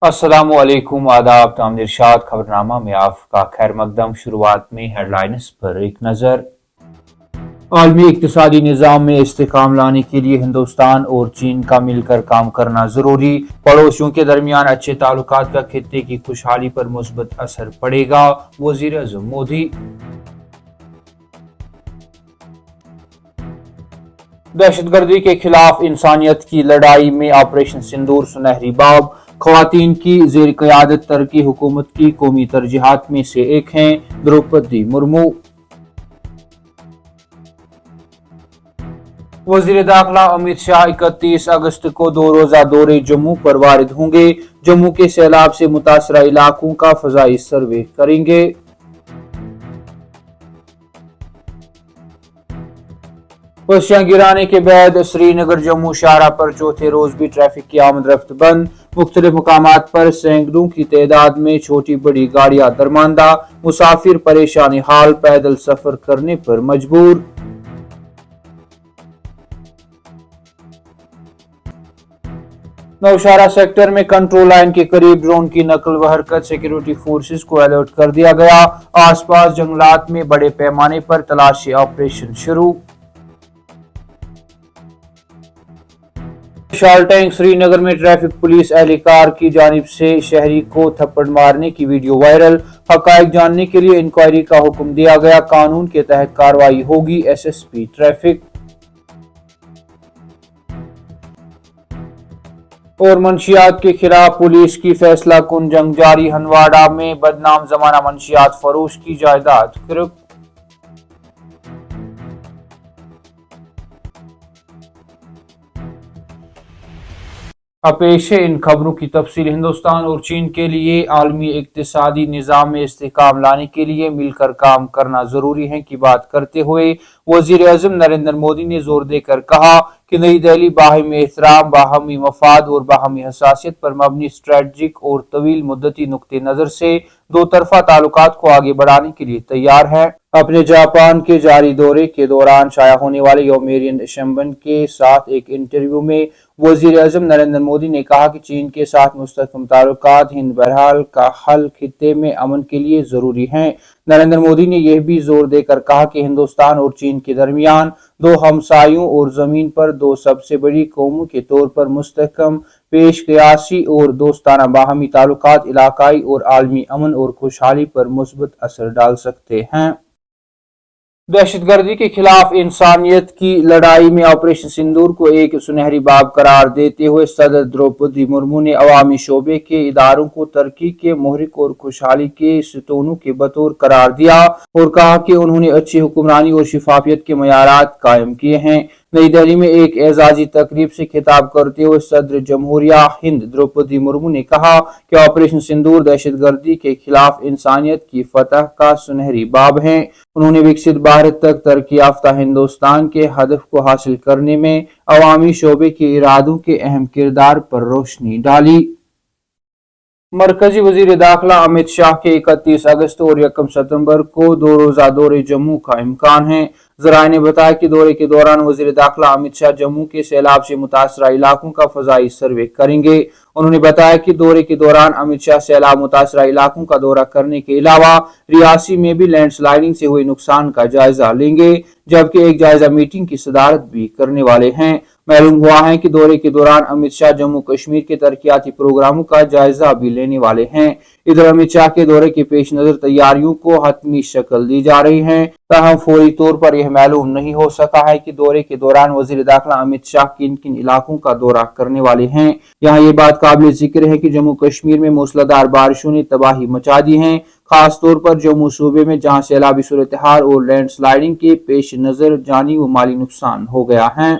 अस्सलामु अलैकुम आदाब ताम इरशाद खबरनामा में आपका खैर मकदम। शुरुआत में हेडलाइंस पर एक नज़र। आलमी इक्तिसादी निज़ाम में इस्तेकाम लाने के लिए हिंदुस्तान और चीन का मिलकर काम करना ज़रूरी। पड़ोसियों के दरमियान अच्छे ताल्लुकात का खित्ते की खुशहाली पर मुस्बत असर पड़ेगा, वज़ीर आज़म मोदी। दहशतगर्दी के खिलाफ इंसानियत की लड़ाई में ऑपरेशन सिंदूर सुनहरी बाब। ख़वातीन की ज़ेर क़यादत तरक्की हुकूमत की कौमी तरजीहात में से एक हैं द्रौपदी मुर्मू। वज़ीर दाखिला अमित शाह 31 अगस्त को 2 रोज़ा दौरे जम्मू पर वारिद होंगे। जम्मू के सैलाब से मुतासरा इलाकों का फ़ज़ाई सर्वे करेंगे। बसियां गिराने के बाद श्रीनगर जम्मू शाहराह पर चौथे रोज भी ट्रैफिक की आमद रफ्त बंद। मुख्तलिफ मकामात पर सैकड़ों की तादाद में छोटी बड़ी गाड़ियां दरमांदा। मुसाफिर परेशानी हाल, पैदल सफर करने पर मजबूर। नौशारा सेक्टर में कंट्रोल लाइन के करीब ड्रोन की नकल व हरकत, सिक्योरिटी फोर्सेस को अलर्ट कर दिया गया। आसपास जंगलात में बड़े पैमाने पर तलाशी ऑपरेशन शुरू। शालटैंक श्रीनगर में ट्रैफिक पुलिस एहलकार की जानिब से शहरी को थप्पड़ मारने की वीडियो वायरल। हकायक जानने के लिए इंक्वायरी का हुक्म दिया गया। कानून के तहत कार्रवाई होगी, एसएसपी ट्रैफिक। और मंशियात के खिलाफ पुलिस की फैसला कुन जंग जारी। हंदवाड़ा में बदनाम जमाना मंशियात फरोश की जायदाद गिरफ्त। अब पेश है इन खबरों की तफसील। हिंदुस्तान और चीन के लिए आलमी इक्तिसादी निज़ाम में इस्तेकाम लाने के लिए मिलकर काम करना ज़रूरी है की बात करते हुए वज़ीर आज़म नरेंद्र मोदी ने जोर देकर कहा कि नई दिल्ली बाहमी एहतराम, बाहमी मफाद और बाहमी हसासियत पर मबनी स्ट्रेटजिक और तवील मुद्दती नुक्ते नज़र से दो तरफा ताल्लुकात को आगे बढ़ाने के लिए तैयार है। अपने जापान के जारी दौरे के दौरान शाया होने वाले योमेरियन शिंबन के साथ एक इंटरव्यू में वज़ीर आज़म नरेंद्र मोदी ने कहा कि चीन के साथ मुस्तहकम ताल्लुकात हिंद बहरहाल का हल खित्ते में अमन के लिए ज़रूरी हैं। नरेंद्र मोदी ने यह भी जोर देकर कहा कि हिंदुस्तान और चीन के दरमियान दो हमसायों और ज़मीन पर दो सबसे बड़ी कौमों के तौर पर मुस्तहकम पेश क़यासी और दोस्ताना बाहमी ताल्लुकात इलाकाई और आलमी अमन और खुशहाली पर मुस्बत असर डाल सकते हैं। दहशतगर्दी के खिलाफ इंसानियत की लड़ाई में ऑपरेशन सिंदूर को एक सुनहरी बाब करार देते हुए सदर द्रौपदी मुर्मू ने अवामी शोबे के इदारों को तरक्की के महरिक और खुशहाली के सतूनों के बतौर करार दिया और कहा कि उन्होंने अच्छी हुक्मरानी और शिफाफियत के मयारात कायम किए हैं। नई दिल्ली में एक एजाजी तकरीब से खिताब करते हुए सदर जमहूरिया हिंद द्रौपदी मुर्मू ने कहा कि ऑपरेशन सिंदूर दहशतगर्दी के खिलाफ इंसानियत की फतह का सुनहरी बाब है। उन्होंने विकसित भारत तक तरक्की याफ्ता हिंदुस्तान के हदफ को हासिल करने में अवामी शोबे के इरादों के अहम किरदार पर रोशनी डाली। मरकजी वजीर दाखिला अमित शाह के 31 अगस्त और 1 सितंबर को 2 रोज़ा दौरे जम्मू का इम्कान है। ज़राए ने बताया कि दौरे के दौरान वजीर दाखिला अमित शाह जम्मू के सैलाब से मुतासरा इलाकों का फ़ज़ाई सर्वे करेंगे। उन्होंने बताया कि दौरे के दौरान अमित शाह सैलाब मुतासरा इलाकों का दौरा करने के अलावा रियासी में भी लैंडस्लाइडिंग से हुए नुकसान का जायजा लेंगे, जबकि एक जायजा मीटिंग की सदारत भी करने वाले हैं। मालूम हुआ है कि दौरे के दौरान अमित शाह जम्मू कश्मीर के तरक्याती प्रोग्रामों का जायजा भी लेने वाले हैं। इधर अमित शाह के दौरे के पेश नजर तैयारियों को हतमी शक्ल दी जा रही है, ताहम फौरी तौर पर यह मालूम नहीं हो सका है कि दौरे के दौरान वजीर दाखिला अमित शाह किन किन इलाकों का दौरा करने वाले हैं। यहाँ ये बात काबिल जिक्र है कि जम्मू कश्मीर में मूसलाधार बारिशों ने तबाही मचा दी है, खास तौर पर जम्मू सूबे में जहाँ सैलाबी सूरत हाल और लैंडस्लाइडिंग के पेश नजर जानी व माली नुकसान हो गया है।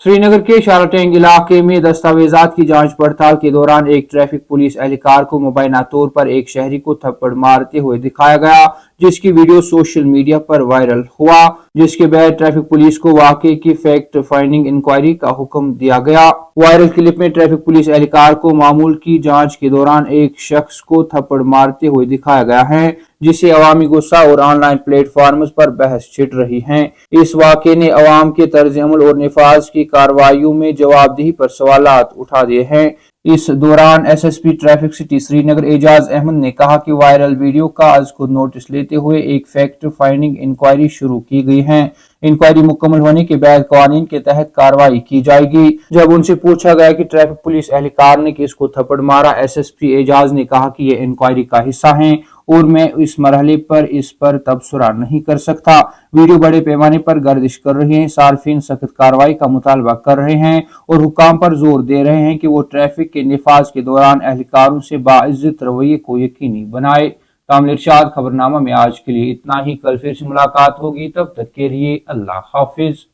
श्रीनगर के शालटैंक इलाके में दस्तावेजात की जांच पड़ताल के दौरान एक ट्रैफिक पुलिस एहलकार को मुबैना तौर पर एक शहरी को थप्पड़ मारते हुए दिखाया गया, जिसकी वीडियो सोशल मीडिया पर वायरल हुआ, जिसके बाद ट्रैफिक पुलिस को वाकये की फैक्ट फाइंडिंग इंक्वायरी का हुक्म दिया गया। वायरल क्लिप में ट्रैफिक पुलिस एहलकार को मामूल की जांच के दौरान एक शख्स को थप्पड़ मारते हुए दिखाया गया है, जिसे अवामी गुस्सा और ऑनलाइन प्लेटफॉर्म्स पर बहस छिड़ रही है। इस वाक़े ने अवाम के तर्ज अमल और निफाज की कार्रवाइयों में जवाबदेही पर सवालात उठा दिए हैं। इस दौरान SSP traffic city Srinagar Ejaz Ahmad ने कहा कि वायरल वीडियो का आज खुद नोटिस लेते हुए एक फैक्ट फाइंडिंग इंक्वायरी शुरू की गई है। इंक्वायरी मुकम्मल होने के बाद कानून के तहत कार्रवाई की जाएगी। जब उनसे पूछा गया कि ट्रैफिक पुलिस एहलकार ने किसको थप्पड़ मारा, एसएसपी एजाज ने कहा कि ये इंक्वायरी का हिस्सा है और मैं इस मरहले पर इस पर तबसरा नहीं कर सकता। वीडियो बड़े पैमाने पर गर्दिश कर रहे हैं, सार्फिन सख्त कार्रवाई का मुतालबा कर रहे हैं और हुक्काम पर जोर दे रहे हैं कि वो ट्रैफिक के निफाज के दौरान एहलकारों से बाइज्जत रवैये को यकीनी बनाए। कामिल इरशाद, खबरनामा में आज के लिए इतना ही। कल फिर से मुलाकात होगी, तब तक के लिए अल्लाह हाफिज।